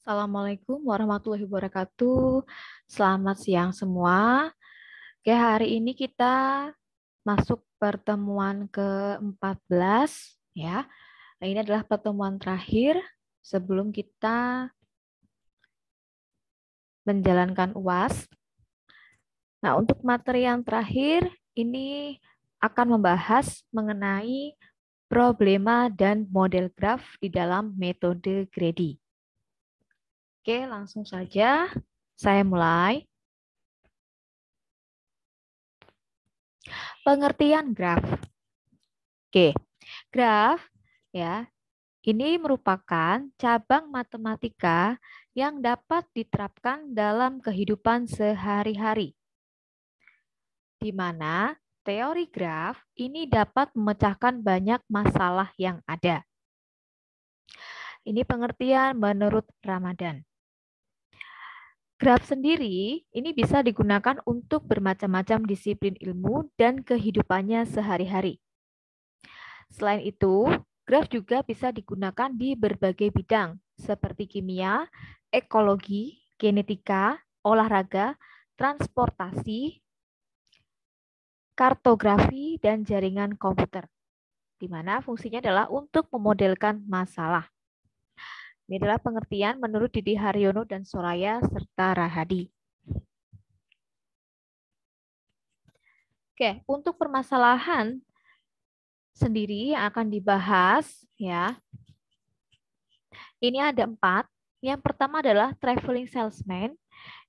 Assalamualaikum warahmatullahi wabarakatuh. Selamat siang semua. Oke, hari ini kita masuk pertemuan ke-14 ya. Nah, ini adalah pertemuan terakhir sebelum kita menjalankan UAS. Nah, untuk materi yang terakhir ini akan membahas mengenai problema dan model graf di dalam metode Grady. Oke, langsung saja saya mulai. Pengertian graf. Oke, graf ya, ini merupakan cabang matematika yang dapat diterapkan dalam kehidupan sehari-hari, di mana teori graf ini dapat memecahkan banyak masalah yang ada. Ini pengertian menurut Ramadan. Graf sendiri ini bisa digunakan untuk bermacam-macam disiplin ilmu dan kehidupannya sehari-hari. Selain itu, graf juga bisa digunakan di berbagai bidang seperti kimia, ekologi, genetika, olahraga, transportasi, kartografi, dan jaringan komputer, di mana fungsinya adalah untuk memodelkan masalah. Ini adalah pengertian menurut Didi Haryono dan Soraya serta Rahadi. Oke, untuk permasalahan sendiri yang akan dibahas ya. Ini ada 4. Yang pertama adalah traveling salesman.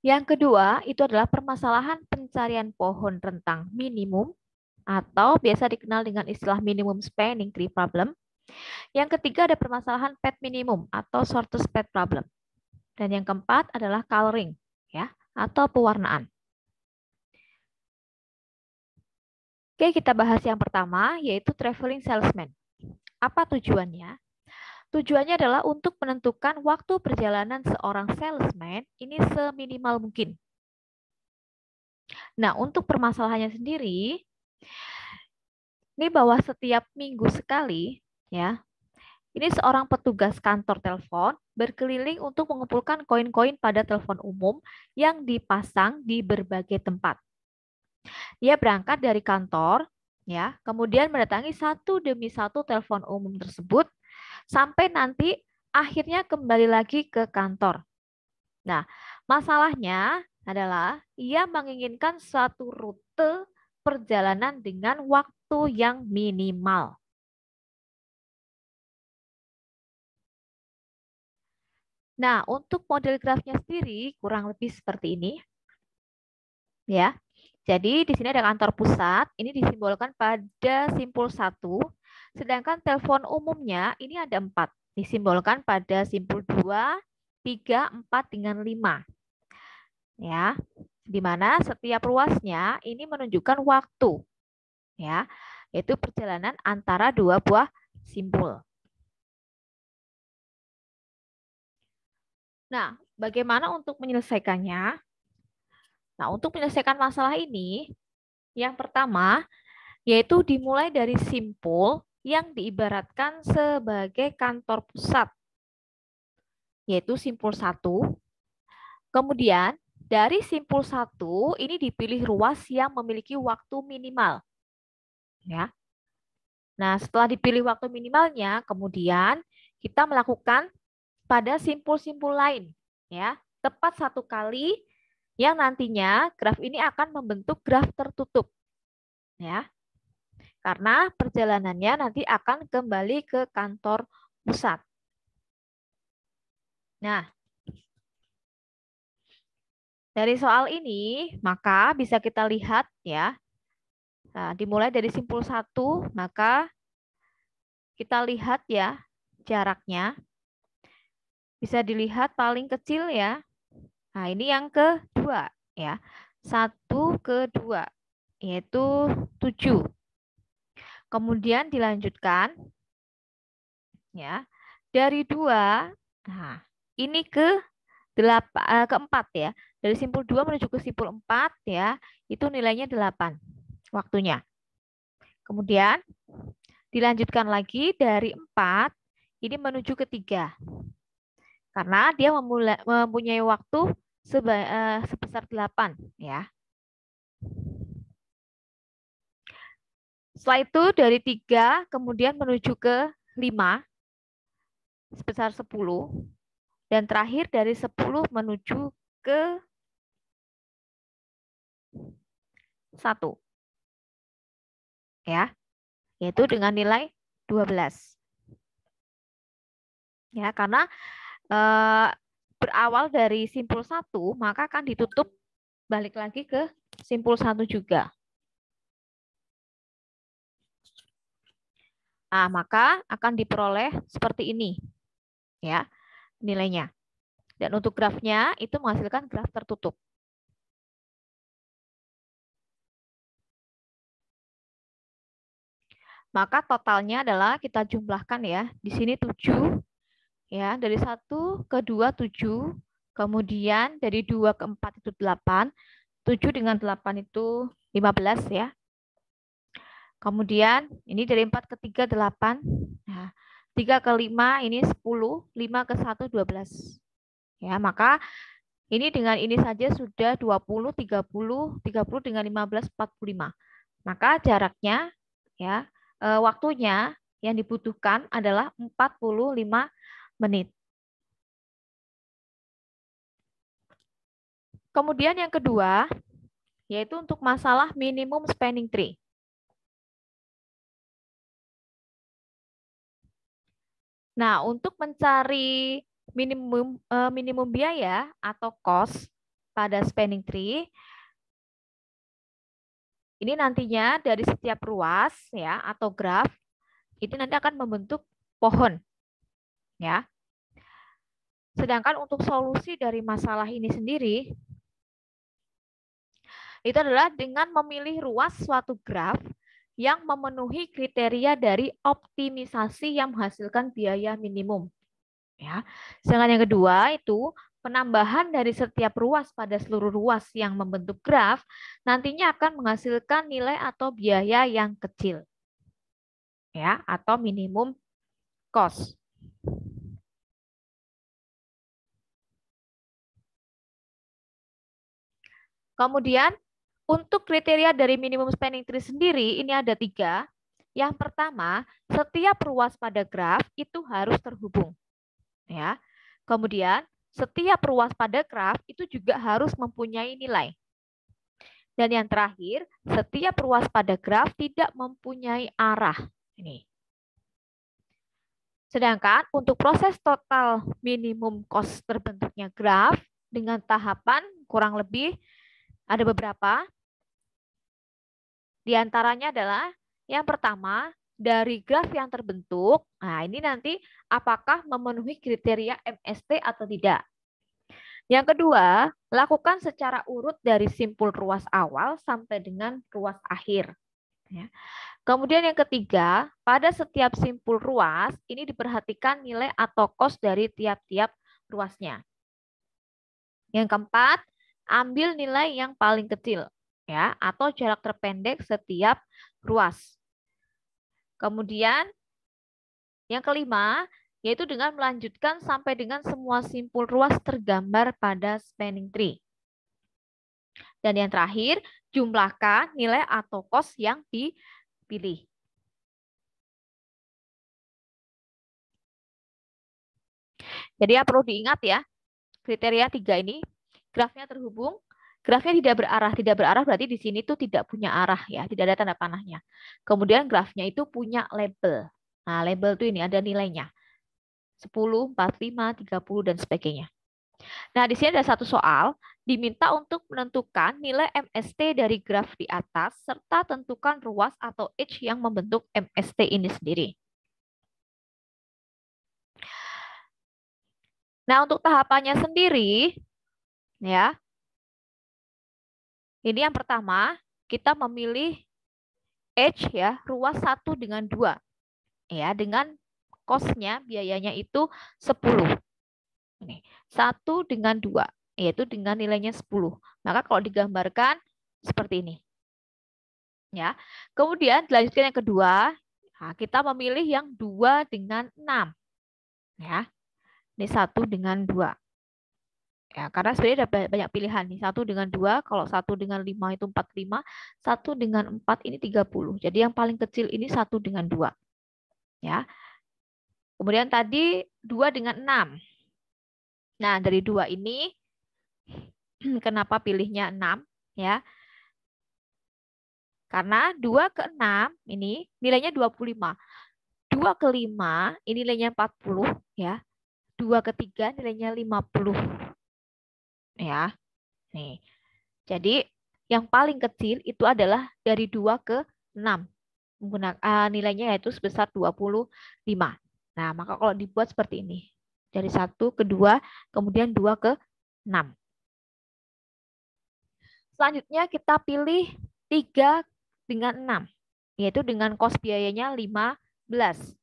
Yang kedua itu adalah permasalahan pencarian pohon rentang minimum atau biasa dikenal dengan istilah minimum spanning tree problem. Yang ketiga ada permasalahan pet minimum atau shortest pet problem. Dan yang keempat adalah coloring ya atau pewarnaan. Oke, kita bahas yang pertama yaitu traveling salesman. Apa tujuannya? Tujuannya adalah untuk menentukan waktu perjalanan seorang salesman ini seminimal mungkin. Nah, untuk permasalahannya sendiri, ini bahwa setiap minggu sekali, ya, ini seorang petugas kantor telepon berkeliling untuk mengumpulkan koin-koin pada telepon umum yang dipasang di berbagai tempat. Ia berangkat dari kantor, ya, kemudian mendatangi satu demi satu telepon umum tersebut sampai nanti akhirnya kembali lagi ke kantor. Nah, masalahnya adalah ia menginginkan suatu rute perjalanan dengan waktu yang minimal. Nah, untuk model grafnya sendiri kurang lebih seperti ini. Ya. Jadi di sini ada kantor pusat, ini disimbolkan pada simpul 1, sedangkan telepon umumnya ini ada 4, disimbolkan pada simpul 2, 3, 4 dengan 5. Ya. Di mana setiap ruasnya ini menunjukkan waktu. Ya, yaitu perjalanan antara dua buah simpul. Nah, bagaimana untuk menyelesaikannya? Nah, untuk menyelesaikan masalah ini, yang pertama yaitu dimulai dari simpul yang diibaratkan sebagai kantor pusat, yaitu simpul 1. Kemudian, dari simpul 1 ini dipilih ruas yang memiliki waktu minimal. Ya. Nah, setelah dipilih waktu minimalnya, kemudian kita melakukan pada simpul-simpul lain. Ya, tepat 1 kali yang nantinya graf ini akan membentuk graf tertutup. Ya, karena perjalanannya nanti akan kembali ke kantor pusat. Nah, dari soal ini maka bisa kita lihat ya. Nah, dimulai dari simpul 1, maka kita lihat ya jaraknya. Bisa dilihat paling kecil ya. Nah, ini yang kedua ya. 1 ke 2 yaitu 7. Kemudian dilanjutkan ya. Dari 2, nah, ini keempat ya. Dari simpul 2 menuju ke simpul 4 ya, itu nilainya 8 waktunya. Kemudian dilanjutkan lagi dari 4 ini menuju ke 3. Karena dia mempunyai waktu sebesar 8 ya. Setelah itu dari 3 kemudian menuju ke 5 sebesar 10 dan terakhir dari 10 menuju ke 1 ya, yaitu dengan nilai 12. Ya, karena berawal dari simpul 1 maka akan ditutup balik lagi ke simpul 1 juga. Nah, maka akan diperoleh seperti ini ya nilainya. Dan untuk grafnya itu menghasilkan graf tertutup. Maka totalnya adalah kita jumlahkan ya. Di sini 7 ya, dari 1 ke 2 7, kemudian dari 2 ke 4 itu 8, 7 dengan 8 itu 15 ya. Kemudian ini dari 4 ke 3 8. Nah, 3 ke 5 ini 10, 5 ke 1 12. Ya, maka ini dengan ini saja sudah 20, 30, 30 dengan 15 45. Maka jaraknya ya, waktunya yang dibutuhkan adalah 45 menit. Kemudian yang kedua yaitu untuk masalah minimum spanning tree. Nah, untuk mencari minimum biaya atau cost pada spanning tree, ini nantinya dari setiap ruas ya atau graf itu nanti akan membentuk pohon ya. Sedangkan untuk solusi dari masalah ini sendiri itu adalah dengan memilih ruas suatu graf yang memenuhi kriteria dari optimisasi yang menghasilkan biaya minimum. Ya. Sedangkan yang kedua itu penambahan dari setiap ruas pada seluruh ruas yang membentuk graf nantinya akan menghasilkan nilai atau biaya yang kecil. Ya, atau minimum cost. Kemudian untuk kriteria dari minimum spanning tree sendiri ini ada 3. Yang pertama, setiap ruas pada graf itu harus terhubung. Ya. Kemudian setiap ruas pada graf itu juga harus mempunyai nilai. Dan yang terakhir, setiap ruas pada graf tidak mempunyai arah. Ini. Sedangkan untuk proses total minimum cost terbentuknya graf dengan tahapan kurang lebih ada beberapa. Di antaranya adalah yang pertama, dari graf yang terbentuk, nah ini nanti apakah memenuhi kriteria MST atau tidak. Yang kedua, lakukan secara urut dari simpul ruas awal sampai dengan ruas akhir. Ya. Kemudian yang ketiga, pada setiap simpul ruas, ini diperhatikan nilai atau cost dari tiap-tiap ruasnya. Yang keempat, ambil nilai yang paling kecil ya atau jarak terpendek setiap ruas. Kemudian yang kelima, yaitu dengan melanjutkan sampai dengan semua simpul ruas tergambar pada spanning tree. Dan yang terakhir, jumlahkan nilai atau cost yang dipilih. Jadi ya perlu diingat ya, kriteria 3 ini, grafnya terhubung, grafnya tidak berarah. Tidak berarah berarti di sini tuh tidak punya arah ya, tidak ada tanda panahnya. Kemudian grafnya itu punya label. Nah, label itu ini ada nilainya. 10, 45, 30, dan sebagainya. Nah, di sini ada satu soal, diminta untuk menentukan nilai MST dari graf di atas, serta tentukan ruas atau edge yang membentuk MST ini sendiri. Nah, untuk tahapannya sendiri, ya, ini yang pertama, kita memilih edge ya, ruas 1 dengan 2. Ya, dengan cost-nya, biayanya itu 10. Ini, 1 dengan 2, yaitu dengan nilainya 10. Maka kalau digambarkan seperti ini. Ya. Kemudian dilanjutkan yang kedua, nah, kita memilih yang 2 dengan 6. Ya. Ini 1 dengan 2. Ya, karena sebenarnya ada banyak pilihan nih. 1 dengan 2, kalau 1 dengan 5 itu 45, 1 dengan 4 ini 30. Jadi yang paling kecil ini 1 dengan 2. Ya. Kemudian tadi 2 dengan 6. Nah, dari 2 ini kenapa pilihnya 6? Ya. Karena 2 ke 6 ini nilainya 25. 2 ke 5 ini nilainya 40 ya. 2 ke 3 nilainya 50 ya. Nih. Jadi yang paling kecil itu adalah dari 2 ke 6. Menggunakan nilainya yaitu sebesar 25. Nah, maka kalau dibuat seperti ini. Dari 1 ke 2, kemudian 2 ke 6. Selanjutnya kita pilih 3 dengan 6. Yaitu dengan kos biayanya 15.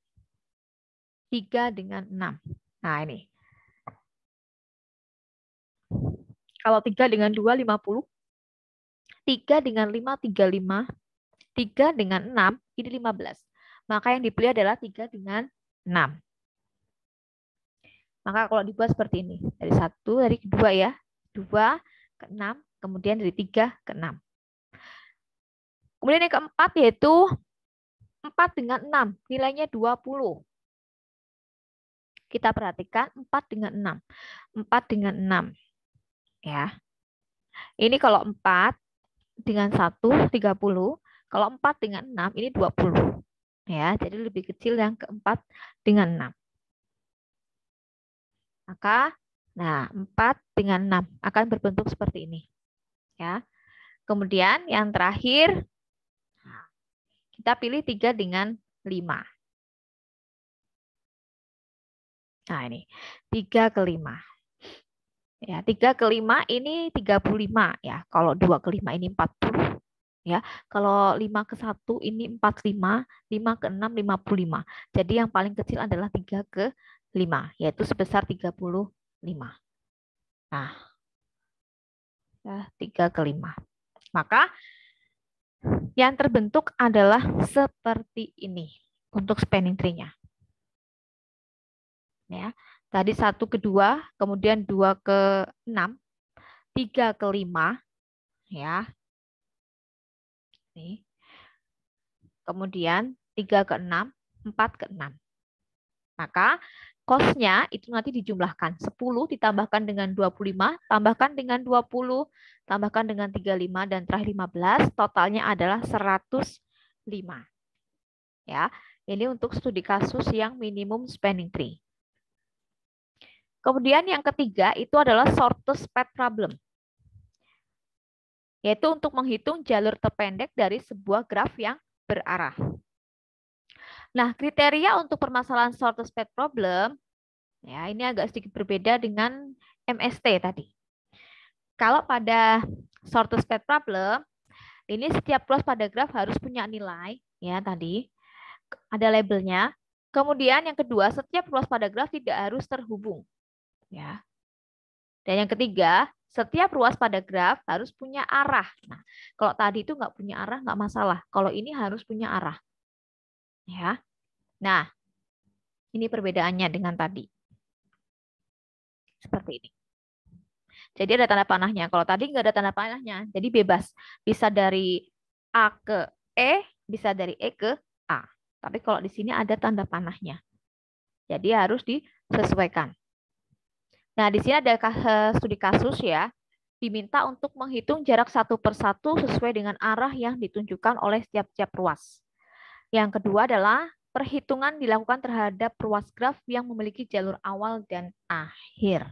3 dengan 6. Nah, ini. Kalau 3 dengan 2, 50. 3 dengan 5, 35. 3 dengan 6, ini 15. Maka yang dipilih adalah 3 dengan 6. Maka kalau dibuat seperti ini. Dari 1, dari 2 ya. 2 ke 6, kemudian dari 3 ke 6. Kemudian yang keempat yaitu 4 dengan 6. Nilainya 20. Kita perhatikan 4 dengan 6. 4 dengan 6. Ya. Ini kalau 4 dengan 1, 30. Kalau 4 dengan 6, ini 20. Ya, jadi lebih kecil yang keempat dengan 6. Maka, nah 4 dengan 6 akan berbentuk seperti ini. Ya. Kemudian yang terakhir, kita pilih 3 dengan 5. Nah ini, 3 ke 5. Ya, 3 ke 5 ini 35. Ya, kalau 2 ke 5 ini 40. Ya, kalau 5 ke 1 ini 45, 5 ke 6 55. Jadi yang paling kecil adalah 3 ke 5, yaitu sebesar 35. Nah, ya, 3 ke 5. Maka yang terbentuk adalah seperti ini untuk spanning tree-nya. Ya, tadi 1 ke 2, kemudian 2 ke 6, 3 ke 5, ya. Nih. Kemudian 3 ke 6, 4 ke 6. Maka kosnya itu nanti dijumlahkan. 10 ditambahkan dengan 25, tambahkan dengan 20, tambahkan dengan 35, dan terakhir 15. Totalnya adalah 105. Ya, ini untuk studi kasus yang minimum spanning tree. Kemudian yang ketiga itu adalah shortest path problem. Yaitu untuk menghitung jalur terpendek dari sebuah graf yang berarah. Nah, kriteria untuk permasalahan shortest path problem, ya ini agak sedikit berbeda dengan MST tadi. Kalau pada shortest path problem, ini setiap ruas pada graf harus punya nilai, ya tadi ada labelnya. Kemudian yang kedua, setiap ruas pada graf tidak harus terhubung, ya. Dan yang ketiga, setiap ruas pada graf harus punya arah. Nah, kalau tadi itu nggak punya arah nggak masalah. Kalau ini harus punya arah, ya. Nah, ini perbedaannya dengan tadi. Seperti ini. Jadi ada tanda panahnya. Kalau tadi nggak ada tanda panahnya, jadi bebas. Bisa dari A ke E, bisa dari E ke A. Tapi kalau di sini ada tanda panahnya. Jadi harus disesuaikan. Nah, di sini ada studi kasus ya. Diminta untuk menghitung jarak satu per satu sesuai dengan arah yang ditunjukkan oleh setiap ruas. Yang kedua adalah perhitungan dilakukan terhadap ruas graf yang memiliki jalur awal dan akhir.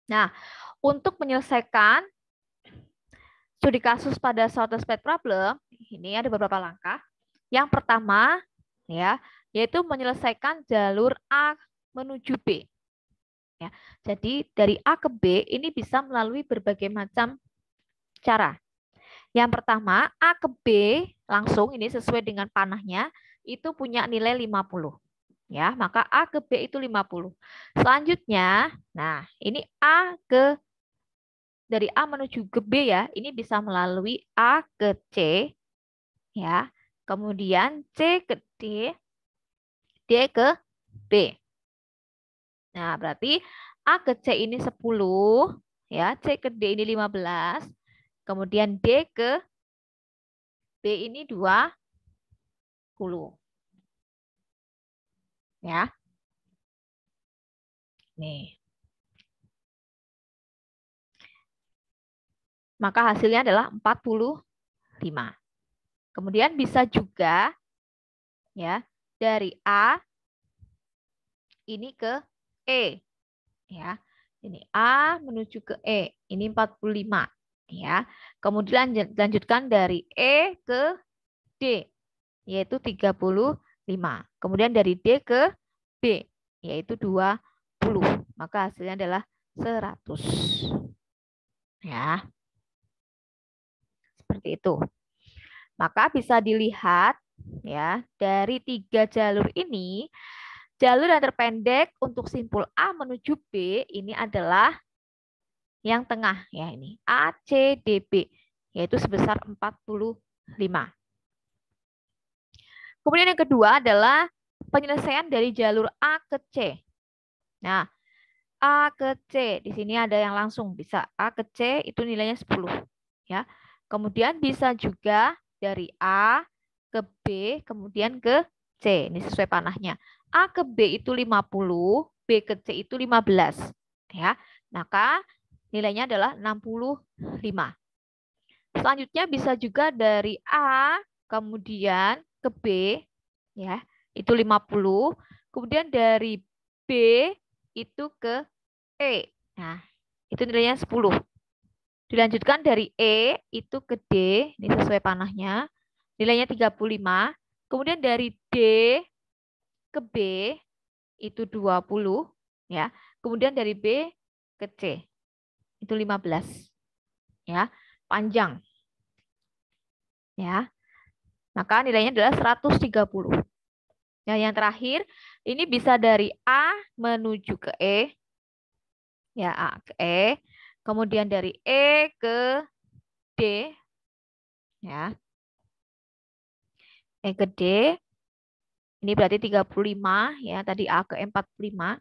Nah, untuk menyelesaikan studi kasus pada shortest path problem, ini ada beberapa langkah. Yang pertama, ya, yaitu menyelesaikan jalur A menuju B. Ya, jadi dari A ke B ini bisa melalui berbagai macam cara. Yang pertama, A ke B langsung ini sesuai dengan panahnya itu punya nilai 50. Ya, maka A ke B itu 50. Selanjutnya, nah, ini A ke dari A menuju ke B ya, ini bisa melalui A ke C ya. Kemudian C ke D, D ke B. Nah, berarti A ke C ini 10, ya, C ke D ini 15, kemudian D ke B ini 20. Ya. Nih. Maka hasilnya adalah 45. Kemudian bisa juga ya, dari A ini ke E, ya. Ini A menuju ke E, ini 45, ya. Kemudian lanjutkan dari E ke D, yaitu 35. Kemudian dari D ke B, yaitu 20. Maka hasilnya adalah 100. Ya. Seperti itu. Maka bisa dilihat ya, dari 3 jalur ini, jalur yang terpendek untuk simpul A menuju B ini adalah yang tengah ya, ini A, C, D, B, yaitu sebesar 45. Kemudian yang kedua adalah penyelesaian dari jalur A ke C. Nah, A ke C, di sini ada yang langsung bisa A ke C itu nilainya 10 ya. Kemudian bisa juga dari A ke B kemudian ke C. Ini sesuai panahnya. A ke B itu 50, B ke C itu 15 ya. Maka nilainya adalah 65. Selanjutnya bisa juga dari A kemudian ke B ya, itu 50. Kemudian dari B itu ke E. Nah, itu nilainya 10. Dilanjutkan dari E itu ke D, ini sesuai panahnya, nilainya 35. Kemudian dari D ke B itu 20 ya. Kemudian dari B ke C itu 15 ya, panjang. Ya. Maka nilainya adalah 130. Nah, yang terakhir ini bisa dari A menuju ke E. Ya, A ke E. Kemudian dari E ke D ya. E ke D ini berarti 35 ya, tadi A ke E 45.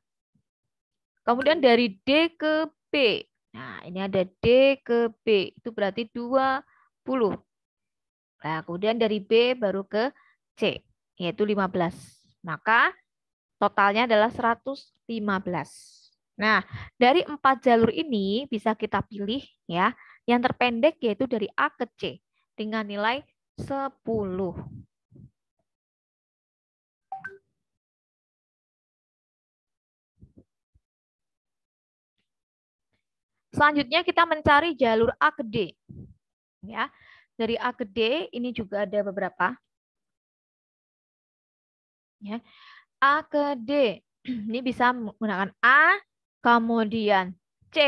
Kemudian dari D ke B. Nah, ini ada D ke B, itu berarti 20. Nah, kemudian dari B baru ke C, yaitu 15. Maka totalnya adalah 115. Nah, dari 4 jalur ini bisa kita pilih ya, yang terpendek yaitu dari A ke C dengan nilai 10. Selanjutnya kita mencari jalur A ke D. Ya, dari A ke D ini juga ada beberapa. Ya, A ke D ini bisa menggunakan A, kemudian C,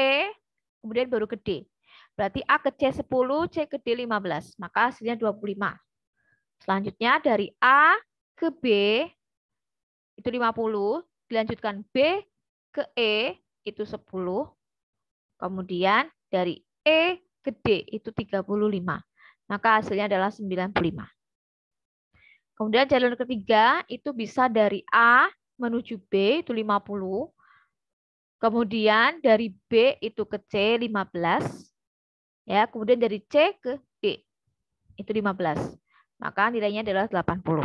kemudian baru ke D. Berarti A ke C 10, C ke D 15. Maka hasilnya 25. Selanjutnya dari A ke B itu 50. Dilanjutkan B ke E itu 10. Kemudian dari E ke D itu 35. Maka hasilnya adalah 95. Kemudian jalur ketiga itu bisa dari A menuju B itu 50. Kemudian dari B itu ke C 15. Ya, kemudian dari C ke D itu 15. Maka nilainya adalah 80.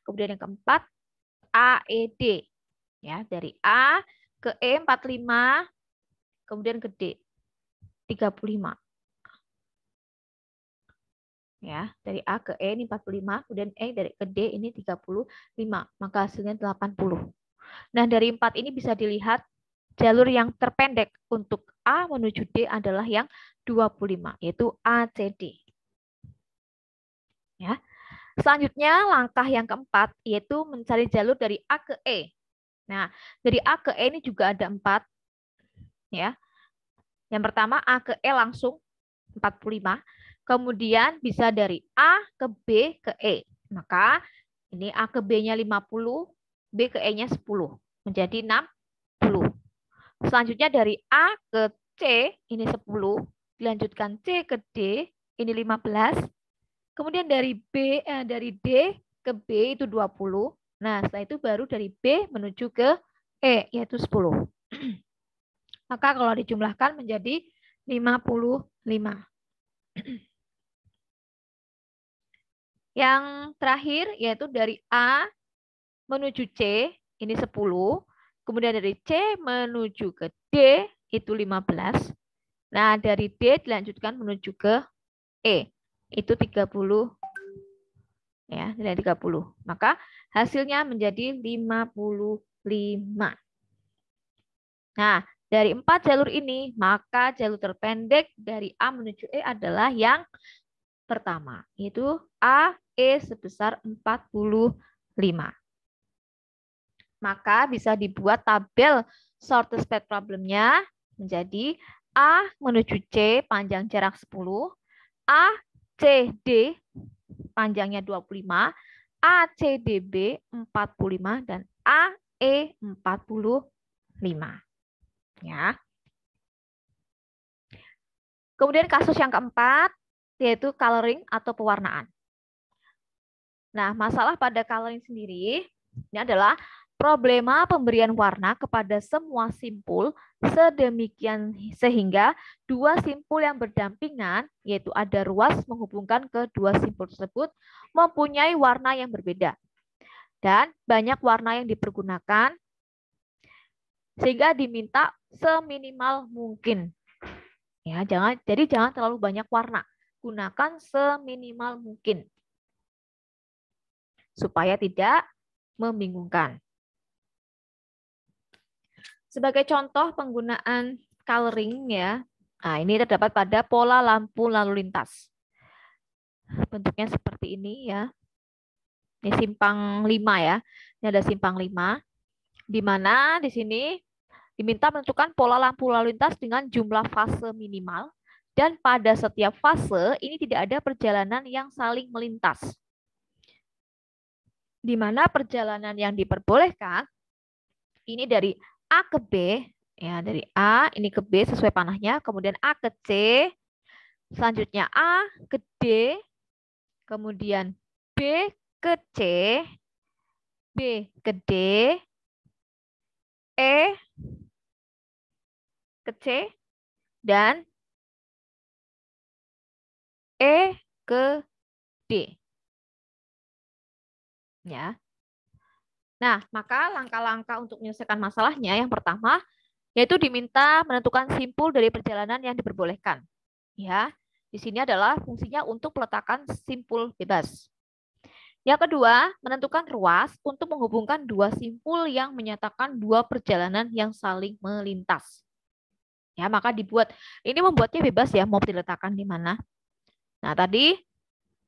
Kemudian yang keempat AED. Ya, dari A ke E 45, kemudian ke D 35. Ya, dari A ke E ini 45, kemudian E dari ke D ini 35. Maka hasilnya 80. Nah, dari 4 ini bisa dilihat jalur yang terpendek untuk A menuju D adalah yang 25, yaitu ACD. Ya. Selanjutnya langkah yang keempat yaitu mencari jalur dari A ke E. Nah, dari A ke E ini juga ada 4. Ya. Yang pertama A ke E langsung 45. Kemudian bisa dari A ke B ke E. Maka ini A ke B-nya 50, B ke E-nya 10. Menjadi 60. Selanjutnya dari A ke C ini 10. Dilanjutkan C ke D ini 15. Kemudian dari D ke B itu 20. Nah, setelah itu baru dari B menuju ke E, yaitu 10. Maka kalau dijumlahkan menjadi 55. Yang terakhir yaitu dari A menuju C, ini 10. Kemudian dari C menuju ke D, itu 15. Nah, dari D dilanjutkan menuju ke E, itu 30. Ya, nilai 30. Maka hasilnya menjadi 55. Nah, dari 4 jalur ini, maka jalur terpendek dari A menuju E adalah yang pertama, yaitu AE sebesar 45. Maka bisa dibuat tabel shortest path problemnya menjadi A menuju C panjang jarak 10, A, C, D panjangnya 25, ACDB 45, dan AE 45. Ya. Kemudian kasus yang keempat, yaitu coloring atau pewarnaan. Nah, masalah pada coloring sendiri, ini adalah problema pemberian warna kepada semua simpul sedemikian sehingga dua simpul yang berdampingan, yaitu ada ruas menghubungkan kedua simpul tersebut, mempunyai warna yang berbeda. Dan banyak warna yang dipergunakan, sehingga diminta seminimal mungkin. Ya, jadi jangan terlalu banyak warna. Gunakan seminimal mungkin supaya tidak membingungkan. Sebagai contoh penggunaan coloring ya. Nah, ini terdapat pada pola lampu lalu lintas. Bentuknya seperti ini ya. Ini simpang 5 ya. Ini ada simpang 5 di mana di sini diminta menentukan pola lampu lalu lintas dengan jumlah fase minimal, dan pada setiap fase ini tidak ada perjalanan yang saling melintas. Di mana perjalanan yang diperbolehkan ini dari A ke B, ya dari A ini ke B sesuai panahnya, kemudian A ke C, selanjutnya A ke D, kemudian B ke C, B ke D, E ke C, dan E ke D. Ya. Nah, maka langkah-langkah untuk menyelesaikan masalahnya yang pertama yaitu diminta menentukan simpul dari perjalanan yang diperbolehkan. Ya, di sini adalah fungsinya untuk peletakan simpul bebas. Yang kedua, menentukan ruas untuk menghubungkan dua simpul yang menyatakan dua perjalanan yang saling melintas. Ya, maka dibuat, ini membuatnya bebas ya, mau diletakkan di mana. Nah, tadi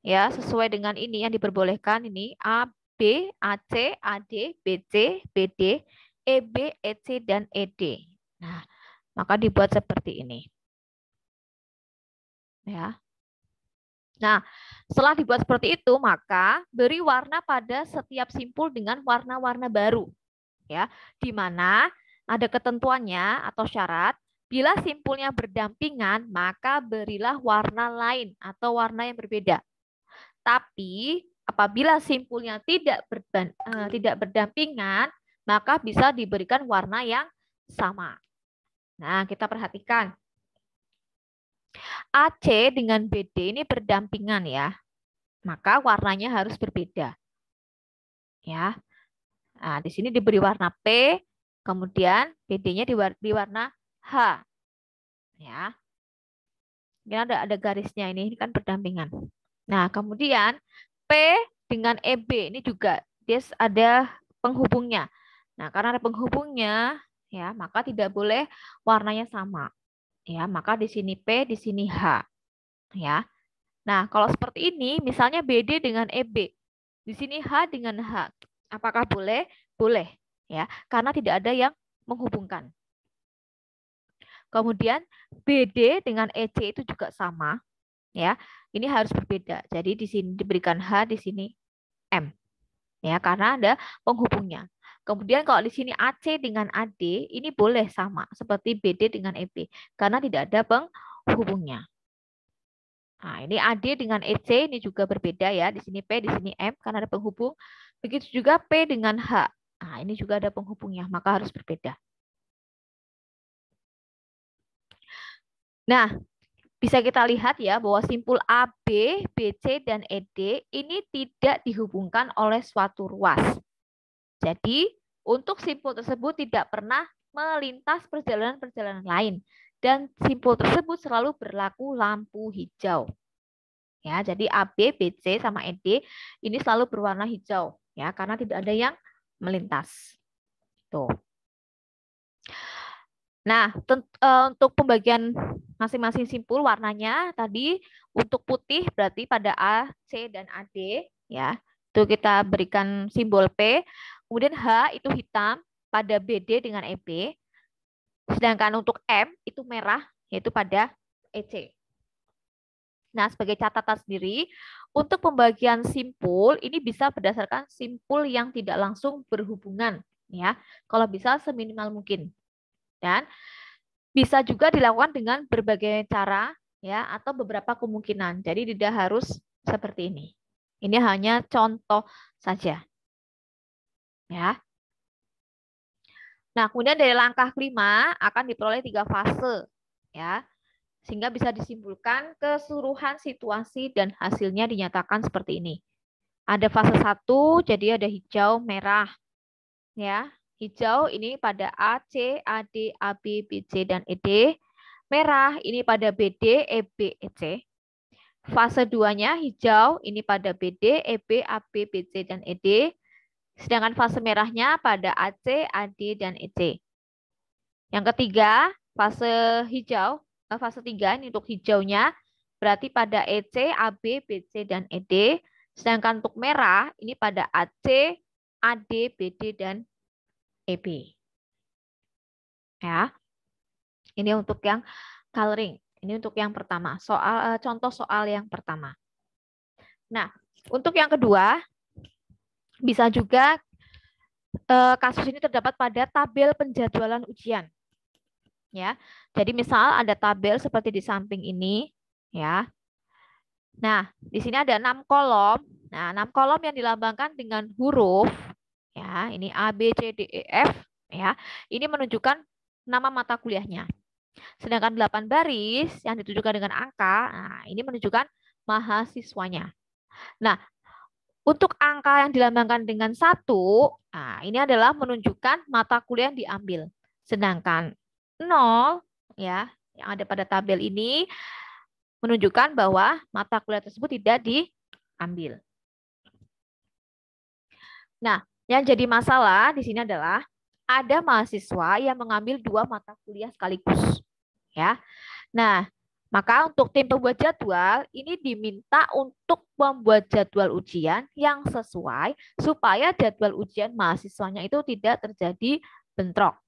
ya sesuai dengan ini yang diperbolehkan ini A, B, AC, AD, BC, BD, EB, EC, dan ED. Nah, maka dibuat seperti ini. Ya. Nah, setelah dibuat seperti itu, maka beri warna pada setiap simpul dengan warna-warna baru. Ya, di mana ada ketentuannya atau syarat, bila simpulnya berdampingan, maka berilah warna lain atau warna yang berbeda. Tapi apabila simpulnya tidak berdampingan, maka bisa diberikan warna yang sama. Nah, kita perhatikan. AC dengan BD ini berdampingan ya. Maka warnanya harus berbeda. Ya. Nah, di sini diberi warna P, kemudian BD-nya di warna H. Ya. Ini ada garisnya ini kan berdampingan. Nah, kemudian P dengan EB ini juga dia ada penghubungnya. Nah, karena ada penghubungnya ya, maka tidak boleh warnanya sama. Ya, maka di sini P, di sini H. Ya. Nah, kalau seperti ini misalnya BD dengan EB. Di sini H dengan H. Apakah boleh? Boleh, ya. Karena tidak ada yang menghubungkan. Kemudian BD dengan EC itu juga sama, ya. Ini harus berbeda. Jadi di sini diberikan H, di sini M. Ya, karena ada penghubungnya. Kemudian kalau di sini AC dengan AD ini boleh sama seperti BD dengan EB karena tidak ada penghubungnya. Nah, ini AD dengan EC ini juga berbeda ya. Di sini P, di sini M karena ada penghubung. Begitu juga P dengan H. Nah, ini juga ada penghubungnya, maka harus berbeda. Nah, bisa kita lihat ya bahwa simpul AB, BC, dan ED ini tidak dihubungkan oleh suatu ruas. Jadi, untuk simpul tersebut tidak pernah melintas perjalanan-perjalanan lain. Dan simpul tersebut selalu berlaku lampu hijau. Ya, jadi AB, BC, sama ED ini selalu berwarna hijau. Ya, karena tidak ada yang melintas. Tuh. Nah, untuk pembagian masing-masing simpul warnanya tadi untuk putih berarti pada A, C, dan AD ya. Itu kita berikan simbol P. Kemudian H itu hitam pada BD dengan EB. Sedangkan untuk M itu merah yaitu pada EC. Nah, sebagai catatan sendiri, untuk pembagian simpul ini bisa berdasarkan simpul yang tidak langsung berhubungan ya. Kalau bisa seminimal mungkin. Dan bisa juga dilakukan dengan berbagai cara ya atau beberapa kemungkinan. Jadi tidak harus seperti ini. Ini hanya contoh saja. Ya. Nah, kemudian dari langkah kelima akan diperoleh 3 fase ya. Sehingga bisa disimpulkan keseluruhan situasi dan hasilnya dinyatakan seperti ini. Ada fase 1, jadi ada hijau, merah. Ya, hijau ini pada A, C, AD, AB, BC, dan ED. Merah ini pada BD, EB, EC. Fase 2-nya hijau ini pada BD, EB, AB, BC, dan ED. Sedangkan fase merahnya pada AC, AD, dan EC. Yang ketiga, fase hijau, fase 3 ini untuk hijaunya berarti pada EC, AB, BC, dan ED. Sedangkan untuk merah ini pada AC, AD, BD, dan EB. Ya. Ini untuk yang coloring. Ini untuk yang pertama. Contoh soal yang pertama. Nah, untuk yang kedua bisa juga kasus ini terdapat pada tabel penjadwalan ujian. Ya. Jadi misal ada tabel seperti di samping ini, ya. Nah, di sini ada 6 kolom. Nah, 6 kolom yang dilambangkan dengan huruf ya, ini A, B, C, D, E, F ya. Ini menunjukkan nama mata kuliahnya. Sedangkan 8 baris yang ditunjukkan dengan angka, nah ini menunjukkan mahasiswanya. Nah, untuk angka yang dilambangkan dengan 1, nah ini adalah menunjukkan mata kuliah yang diambil. Sedangkan 0 ya, yang ada pada tabel ini menunjukkan bahwa mata kuliah tersebut tidak diambil. Nah, yang jadi masalah di sini adalah ada mahasiswa yang mengambil 2 mata kuliah sekaligus. Ya. Nah, maka untuk tim pembuat jadwal ini diminta untuk membuat jadwal ujian yang sesuai supaya jadwal ujian mahasiswanya itu tidak terjadi bentrok.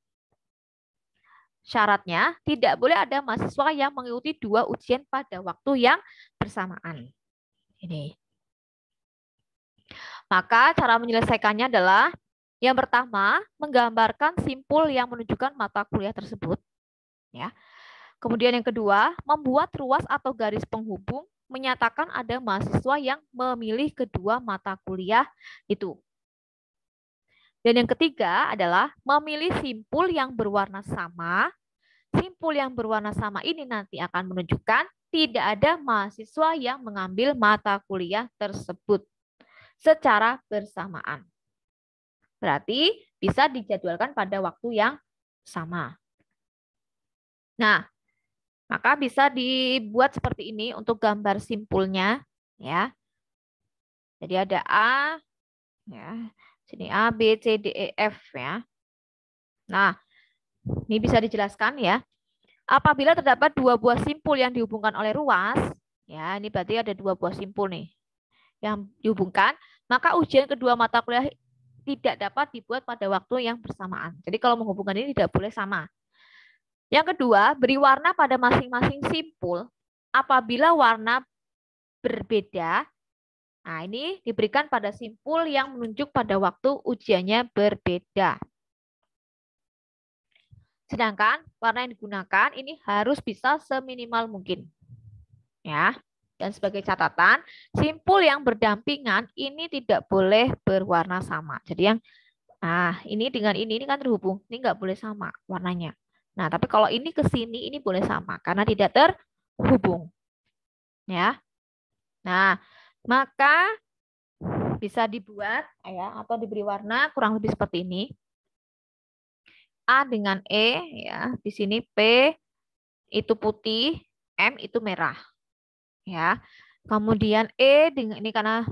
Syaratnya tidak boleh ada mahasiswa yang mengikuti 2 ujian pada waktu yang bersamaan. Ini. Maka cara menyelesaikannya adalah yang pertama menggambarkan simpul yang menunjukkan mata kuliah tersebut. Ya. Kemudian yang kedua, membuat ruas atau garis penghubung menyatakan ada mahasiswa yang memilih kedua mata kuliah itu. Dan yang ketiga adalah memilih simpul yang berwarna sama. Simpul yang berwarna sama ini nanti akan menunjukkan tidak ada mahasiswa yang mengambil mata kuliah tersebut secara bersamaan. Berarti bisa dijadwalkan pada waktu yang sama. Nah, maka bisa dibuat seperti ini untuk gambar simpulnya, ya. Jadi ada A, ya. Sini A, B, C, D, E, F, ya. Nah, ini bisa dijelaskan ya. Apabila terdapat 2 buah simpul yang dihubungkan oleh ruas, ya, ini berarti ada 2 buah simpul nih yang dihubungkan, maka ujian kedua mata kuliah tidak dapat dibuat pada waktu yang bersamaan. Jadi kalau menghubungkan ini tidak boleh sama. Yang kedua, beri warna pada masing-masing simpul. Apabila warna berbeda, nah ini diberikan pada simpul yang menunjuk pada waktu ujiannya berbeda. Sedangkan warna yang digunakan ini harus bisa seminimal mungkin. Ya. Dan sebagai catatan, simpul yang berdampingan ini tidak boleh berwarna sama. Jadi yang Nah, ini dengan ini kan terhubung. Ini nggak boleh sama warnanya. Nah, tapi kalau ini ke sini, ini boleh sama karena tidak terhubung. Ya. Nah, maka bisa dibuat ya atau diberi warna kurang lebih seperti ini. A dengan E ya. Di sini P itu putih, M itu merah ya. Kemudian E dengan ini karena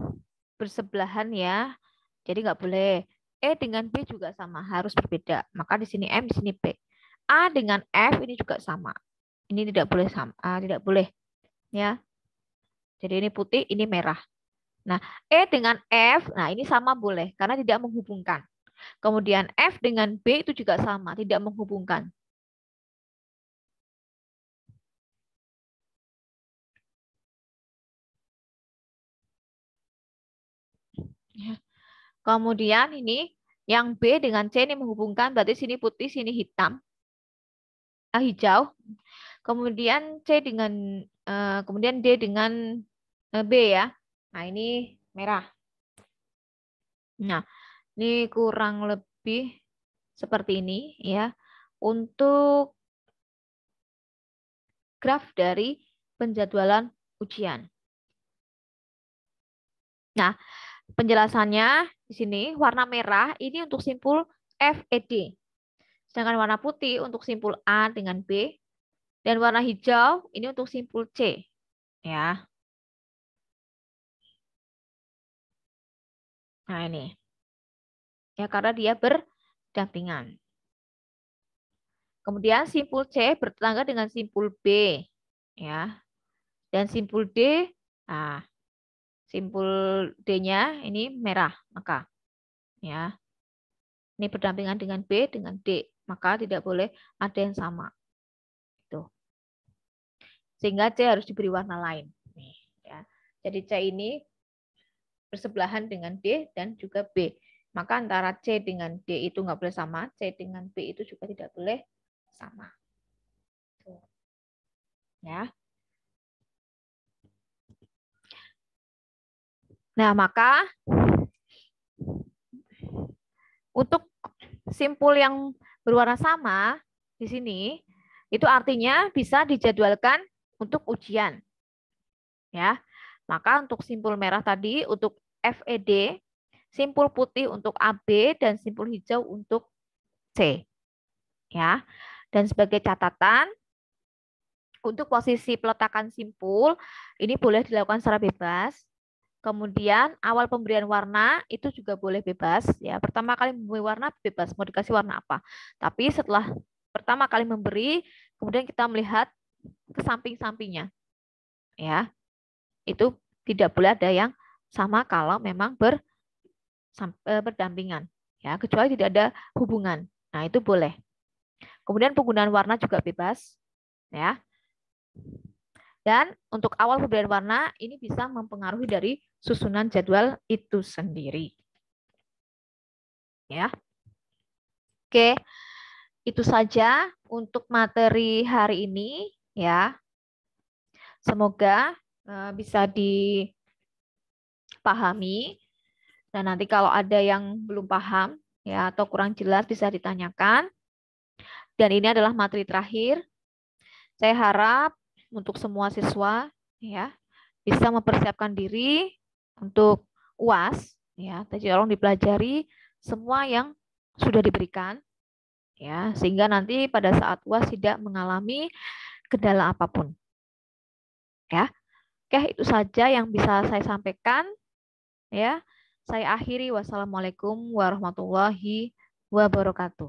bersebelahan ya. Jadi nggak boleh. E dengan B juga sama, harus berbeda. Maka di sini M, di sini P. A dengan F ini juga sama. Ini tidak boleh sama, tidak boleh ya. Jadi ini putih, ini merah. Nah, E dengan F, nah ini sama boleh karena tidak menghubungkan. Kemudian F dengan B itu juga sama, tidak menghubungkan. Ya. Kemudian ini yang B dengan C ini menghubungkan, berarti sini putih, sini hitam, hijau. Kemudian C dengan kemudian D dengan B ya. Nah, ini merah. Nah, ini kurang lebih seperti ini ya. Untuk graf dari penjadwalan ujian. Nah, penjelasannya di sini warna merah ini untuk simpul F, E, D. Sedangkan warna putih untuk simpul A dengan B. Dan warna hijau ini untuk simpul C. Ya. Nah, ini. Ya, karena dia berdampingan. Kemudian simpul C bertetangga dengan simpul B. Ya. Dan simpul D, nah, simpul D-nya ini merah, maka ya. Ini berdampingan dengan B dengan D, maka tidak boleh ada yang sama. Itu. Sehingga C harus diberi warna lain. Nih, ya. Jadi C ini bersebelahan dengan D dan juga B. Maka antara C dengan D itu nggak boleh sama, C dengan B itu juga tidak boleh sama. Tuh. Ya. Nah, maka untuk simpul yang berwarna sama di sini, itu artinya bisa dijadwalkan untuk ujian. Ya. Maka untuk simpul merah tadi untuk FED, simpul putih untuk AB dan simpul hijau untuk C. Ya. Dan sebagai catatan untuk posisi peletakan simpul ini boleh dilakukan secara bebas. Kemudian awal pemberian warna itu juga boleh bebas ya. Pertama kali memberi warna bebas mau dikasih warna apa. Tapi setelah pertama kali memberi, kemudian kita melihat ke samping-sampingnya. Ya. Itu tidak boleh ada yang sama kalau memang berdampingan ya, kecuali tidak ada hubungan. Nah, itu boleh. Kemudian penggunaan warna juga bebas ya. Dan untuk awal pemberian warna ini bisa mempengaruhi dari susunan jadwal itu sendiri. Ya. Oke, itu saja untuk materi hari ini ya. Semoga bisa dipahami dan nanti kalau ada yang belum paham ya atau kurang jelas bisa ditanyakan. Dan ini adalah materi terakhir. Saya harap untuk semua siswa ya bisa mempersiapkan diri untuk UAS ya. Tolong dipelajari semua yang sudah diberikan ya sehingga nanti pada saat UAS tidak mengalami kendala apapun. Ya. Oke, itu saja yang bisa saya sampaikan ya. Saya akhiri. Wassalamualaikum warahmatullahi wabarakatuh.